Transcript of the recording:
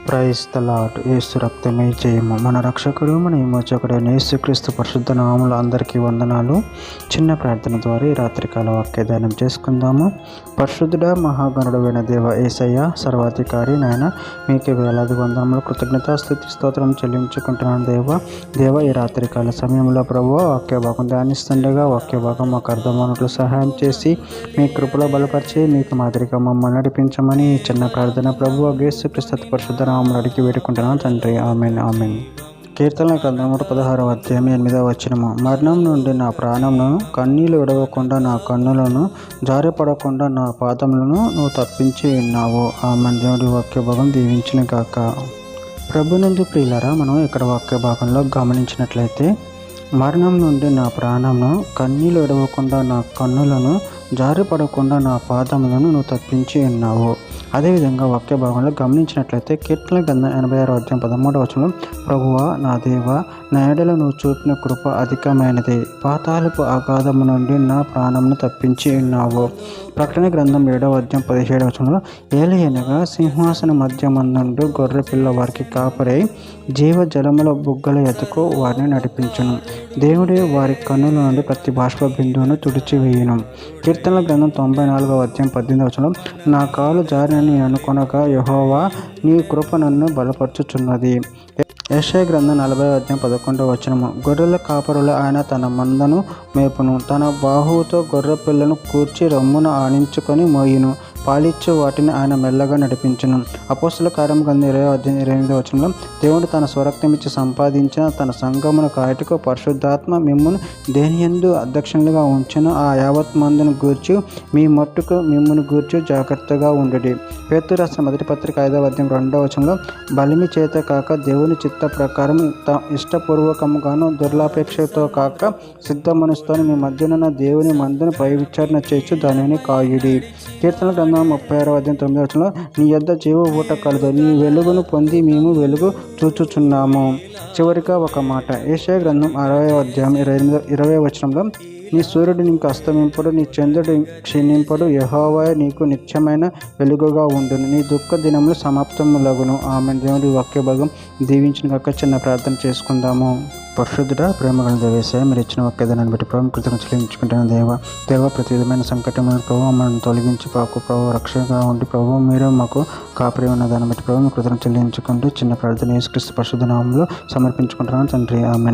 Praise the lord. యేసు రక్తమే జయము. మన రక్షకుడు మన విమోచకుడైన యేసుక్రీస్తు పరిశుద్ధ నామములో అందరికీ వందనాలు. చిన్న ప్రార్థన ద్వారా ఈ రాత్రికాల వాక్యదానం చేసుకుందాము. పరిశుద్ధుడా మహాగణుడైన దేవ యేసయ్య సర్వాధికారి నాయన, మీకే వేలాది వందనములు కృతజ్ఞతాస్తుతి స్తోత్రం చెల్లించుకుంటున్నాను దేవ ఈ రాత్రికాల సమయంలో ప్రభువా వాక్య భాగం ధ్యానిస్తుండగా వాక్య భాగం మాకు అర్థమైనట్లు సహాయం చేసి మీ కృపలో బలపరిచి మీకు మాదిరిగా మమ్మల్ని నడిపించమని చిన్న ప్రార్థన ప్రభువా యేసుక్రీస్తు పరిశుద్ధ నామములో అడిగి వేడుకుంటున్నాను తండ్రి. ఆమేన్ ఆమేన్. కీర్తనల గ్రంథం 116వ అధ్యాయం 8వ వచనము. మరణం నుండి నా ప్రాణమును, కన్నీళ్లు విడవకుండా నా కన్నులను, జారిపడకుండా నా పాదములను నువ్వు తప్పించి ఉన్నావు. ఆమేన్. దేవుడి వాక్య భాగం దీవించిన గాక. ప్రభునందు ప్రియులారా, మనం ఇక్కడ వాక్య భాగంలో గమనించినట్లయితే మరణం నుండి నా ప్రాణమును, కన్నీళ్లు విడవకుండా నా కన్నులను, జారిపడకుండా నా పాదములను నువ్వు తప్పించి ఉన్నావు. అదేవిధంగా వాక్య భాగంలో గమనించినట్లయితే కీర్తనల గ్రంథం 86వ అధ్యాయం 13వ వచనం, ప్రభువా నా దేవా నా ఎడల నువ్వు చూపిన కృప అధికమైనది, పాతాళపు అగాధము నుండి నా ప్రాణమును తప్పించి ఉన్నావు. ప్రకటన గ్రంథం 7వ అధ్యాయం 17వ వచనంలో, ఏలయనగా సింహాసన మధ్యమందు గొర్రెపిల్ల వారికి కాపరై జీవ జలముల బుగ్గల ఎదుకు వారిని నడిపించును. దేవుడే వారి కన్నుల నుండి ప్రతి బాష్ప బిందువును తుడిచివేయును. కీర్తనల గ్రంథం 94వ అధ్యాయం 18వ వచనం, నా కాలు జారినని అనుకొనగా యెహోవా నీ కృప నన్ను బలపరచుచున్నది. యెషయా గ్రంథం 40వ అధ్యాయం 11వ వచనము, గొర్రెల కాపరులు ఆయన తన మందను మేపును, తన బాహువుతో గొర్రె పిల్లను కూర్చి రమ్మున ఆనించుకొని మోయును, పాలిచ్చు వాటిని ఆయన మెల్లగా నడిపించును. అపోస్తల కార్యం గ్రంథం 20వ అధ్యాయం 28వ వచనంలో, దేవుడు తన స్వరక్తమిచ్చి సంపాదించిన తన సంఘమును కాయటకు పరిశుద్ధాత్మ మిమ్మును దేనియందు అధ్యక్షులుగా ఉంచిన ఆ యావత్ మందును గూర్చి మీ మట్టుకు మిమ్మును గూర్చి జాగ్రత్తగా ఉండుడి. పేతురు రాసిన మొదటి పత్రిక 5వ అధ్యాయం 2వ వచనంలో, బలిమి చేత కాక దేవుని చిత్త ప్రకారం ఇష్టపూర్వకముగాను దుర్లాపేక్షతో కాక సిద్ధ మనసుతో మీ మధ్యనున్న దేవుని మందును పై విచారణ చేర్చు దానిని కాయుడి. కీర్తనల గ్రంథం 36వ అధ్యాయం 9వ వచనంలో, నీ యొద్ద జీవ ఊట కలదు, నీ వెలుగును పొంది మేము వెలుగు చూచుచున్నాము. చివరిగా ఒక మాట, యెషయా గ్రంథం 60వ అధ్యాయం 20వ వచనంలో, నీ సూర్యుడు నీకు అస్తమింపడు, నీ చంద్రుడు క్షీణింపడు, యెహోవాయే నీకు నిత్యమైన వెలుగుగా ఉండును, నీ దుఃఖ దినములు సమాప్తములగును. ఆమె. దేవుడి వాక్య భాగం దీవించిన కాక చిన్న ప్రార్థన చేసుకుందాము. పరిశుద్ధుడా ప్రేమగల దేవేశయ్య, మీరు ఇచ్చిన వాక్యదానాన్ని బట్టి ప్రభు కృతజ్ఞతలు చెల్లించుకుంటున్న దేవ ప్రతి విధమైన సంకటమైన ప్రభు మనల్ని తొలగించి ప్రభు రక్షణగా ఉండి ప్రభు మీరే మాకు కాపరి ఉన్న దాన్ని బట్టి ప్రభు కృతజ్ఞతలు చెల్లించుకుంటూ చిన్న ప్రార్థన యేసుక్రీస్తు పరిశుద్ధ నామములో సమర్పించుకుంటున్నాను తండ్రి. ఆమేన్.